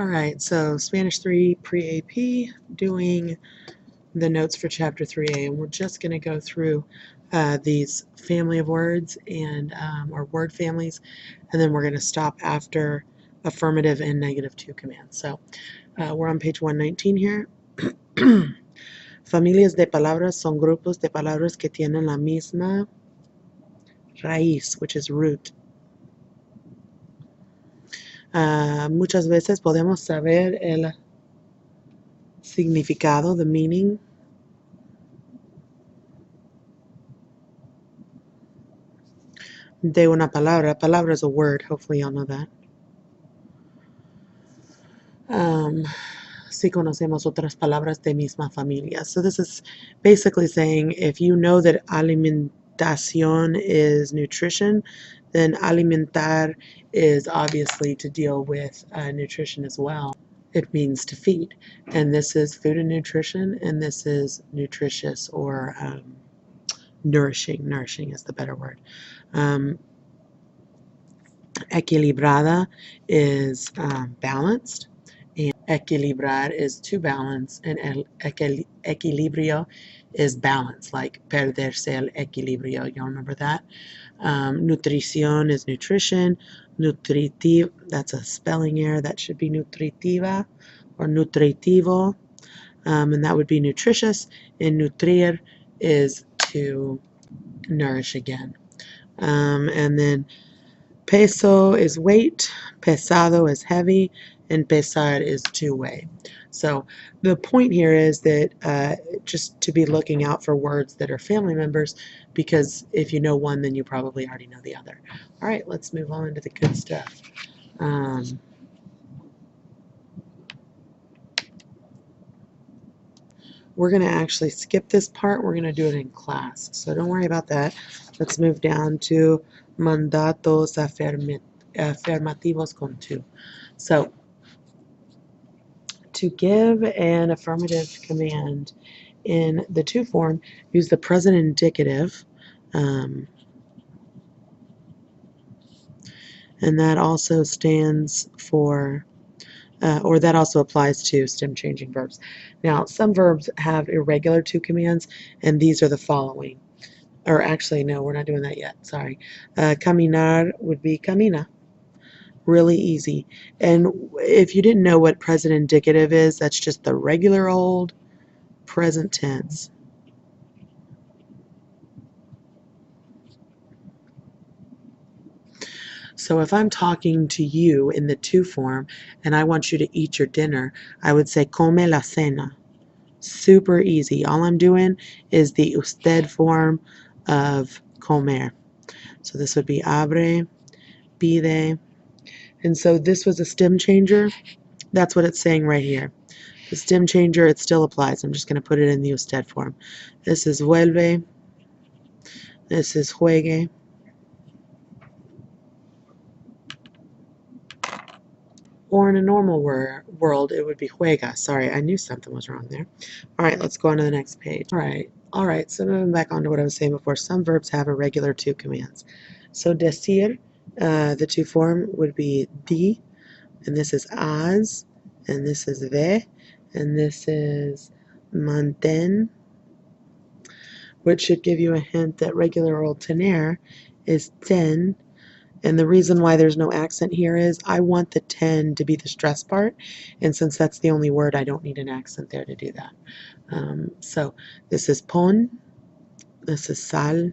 All right, so Spanish 3 pre-AP, doing the notes for Chapter 3A, and we're just going to go through these family of words and or word families, and then we're going to stop after affirmative and negative 2 commands. So we're on page 119 here. Familias de palabras son grupos de palabras que tienen la misma raíz, which is root. Muchas veces podemos saber el significado, the meaning, de una palabra. Palabra is a word. Hopefully y'all know that. Si conocemos otras palabras de misma familia. So this is basically saying if you know that alimentación is nutrition, then alimentar is obviously to deal with nutrition as well. It means to feed. And this is food and nutrition, and this is nutritious or nourishing. Nourishing is the better word. Equilibrada is balanced, and equilibrar is to balance, and equilibrio is balance, like perderse el equilibrio. Y'all remember that? Nutrición is nutrition. Nutritiv, that's a spelling error. That should be nutritiva or nutritivo, and that would be nutritious. And nutrir is to nourish again. And then peso is weight, pesado is heavy, and pesar is to weigh. So the point here is that just to be looking out for words that are family members, because if you know one, then you probably already know the other. All right, let's move on to the good stuff. We're going to actually skip this part. We're going to do it in class, so don't worry about that. Let's move down to mandatos afirmativos con tu. So to give an affirmative command in the to form, use the present indicative, and that also stands for or that also applies to stem changing verbs. Now, some verbs have irregular to commands, and these are the following. Or actually, no, we're not doing that yet. Sorry. Caminar would be camina. Really easy. And if you didn't know what present indicative is, that's just the regular old present tense. So if I'm talking to you in the to form and I want you to eat your dinner, I would say come la cena. Super easy. All I'm doing is the usted form of comer. So this would be abre, pide. And so this was a stem changer. That's what it's saying right here. The stem changer, it still applies. I'm just going to put it in the usted form. This is vuelve. This is juegue. Or in a normal world, it would be juega. Sorry, I knew something was wrong there. All right, let's go on to the next page. All right, so moving back on to what I was saying before, some verbs have irregular to commands. So decir, the to form would be di, and this is as, and this is ve, and this is mantén, which should give you a hint that regular old tener is ten. And the reason why there's no accent here is I want the 10 to be the stress part, and since that's the only word, I don't need an accent there to do that. So this is pon, this is sal,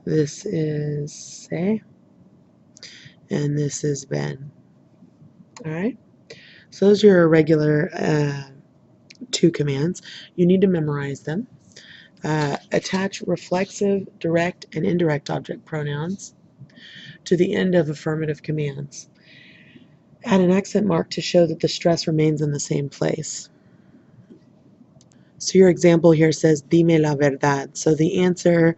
this is se, and this is ven. All right, so those are your regular to commands. You need to memorize them. Attach reflexive, direct, and indirect object pronouns to the end of affirmative commands. Add an accent mark to show that the stress remains in the same place. So your example here says, dime la verdad. So the answer,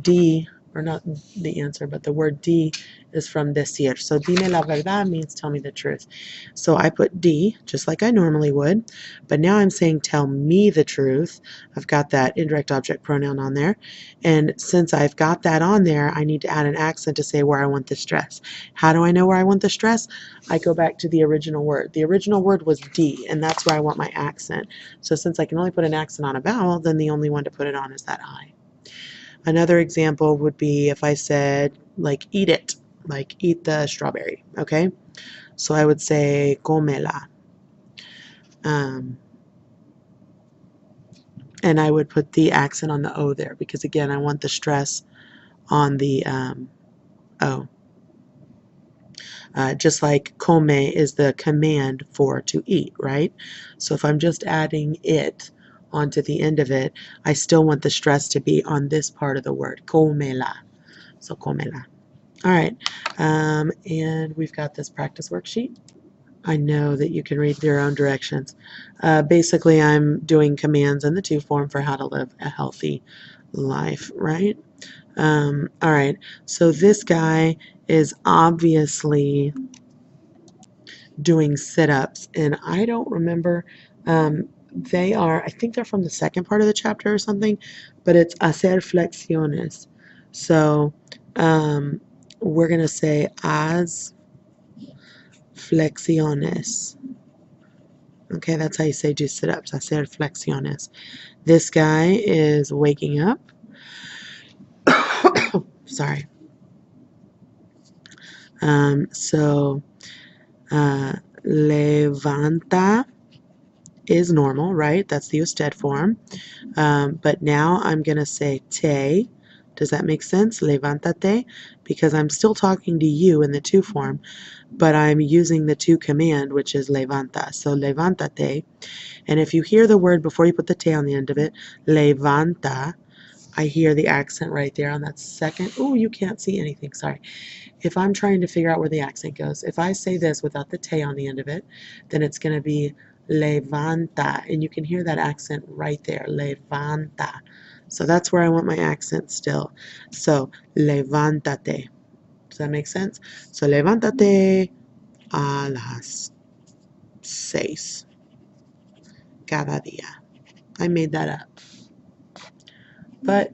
di, or not the answer, but the word di is from decir. So dime la verdad means tell me the truth. So I put di, just like I normally would, but now I'm saying tell me the truth. I've got that indirect object pronoun on there. And since I've got that on there, I need to add an accent to say where I want the stress. How do I know where I want the stress? I go back to the original word. The original word was di, and that's where I want my accent. So since I can only put an accent on a vowel, then the only one to put it on is that I. Another example would be if I said, like, eat it, like eat the strawberry, okay? So I would say, cómela. And I would put the accent on the O there because, again, I want the stress on the O. Just like come is the command for to eat, right? So if I'm just adding it onto the end of it, I still want the stress to be on this part of the word, comela. So comela. All right, and we've got this practice worksheet. I know that you can read your own directions. Basically, I'm doing commands in the to form for how to live a healthy life, right? All right, so this guy is obviously doing sit-ups, and I don't remember. They are, I think they're from the second part of the chapter or something, but it's hacer flexiones. So we're going to say haz flexiones. Okay, that's how you say do sit-ups, hacer flexiones. This guy is waking up. Sorry. So levanta is normal, right? That's the usted form. But now I'm going to say te. Does that make sense? Levántate. Because I'm still talking to you in the to form, but I'm using the to command, which is levanta. So levántate. And if you hear the word before you put the te on the end of it, levanta, I hear the accent right there on that second. Oh, you can't see anything. Sorry. If I'm trying to figure out where the accent goes, if I say this without the te on the end of it, then it's going to be levanta, and you can hear that accent right there, levanta. So that's where I want my accent still. So levántate. Does that make sense? So levántate a las 6 cada día. I made that up. But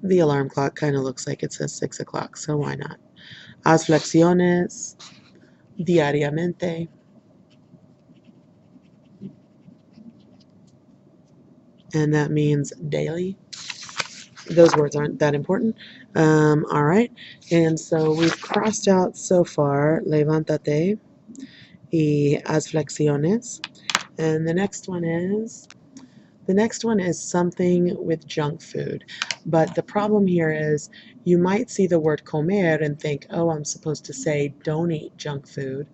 the alarm clock kind of looks like it says 6 o'clock, so why not? Haz flexiones diariamente. And that means daily. Those words aren't that important. All right, and so we've crossed out so far levántate y haz flexiones, and the next one is something with junk food. But the problem here is you might see the word comer and think, oh, I'm supposed to say don't eat junk food.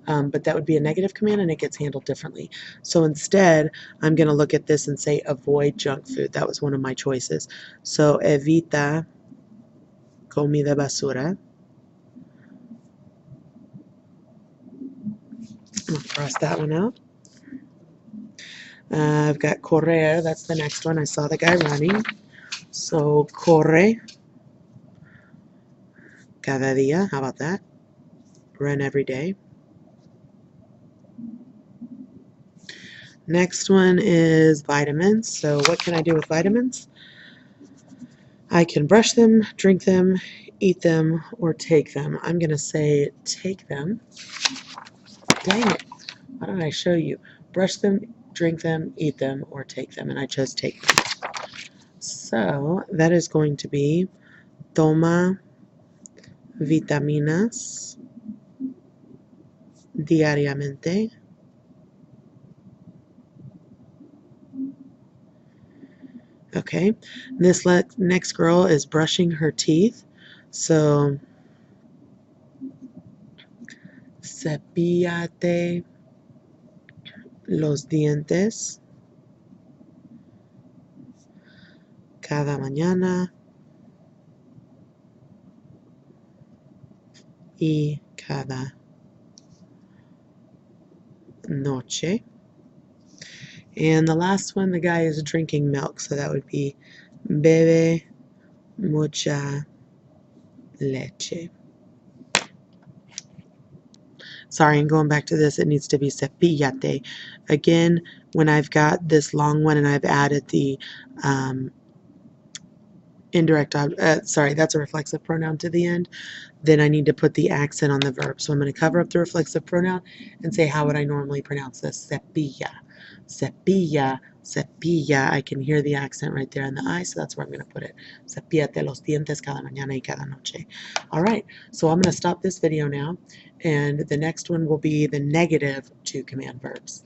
But that would be a negative command and it gets handled differently. So instead, I'm going to look at this and say avoid junk food. That was one of my choices. So evita comida basura. I'm going to cross that one out. I've got correr. That's the next one. I saw the guy running. So corre cada día. How about that? Run every day. Next one is vitamins. So what can I do with vitamins? I can brush them, drink them, eat them, or take them. I'm going to say take them. Dang it. Why don't I show you? Brush them, drink them, eat them, or take them. And I chose take them. So that is going to be toma vitaminas diariamente. Okay, this next girl is brushing her teeth. So, cepíllate los dientes cada mañana y cada noche. And the last one, the guy is drinking milk, so that would be bebe mucha leche. Sorry, and going back to this, it needs to be cepillate. Again, when I've got this long one and I've added the sorry, that's a reflexive pronoun to the end, then I need to put the accent on the verb. So I'm going to cover up the reflexive pronoun and say, how would I normally pronounce this? Cepilla. Cepilla, cepilla. I can hear the accent right there in the I, so that's where I'm going to put it. Cepíllate los dientes cada mañana y cada noche. All right, so I'm going to stop this video now, and the next one will be the negative to command verbs.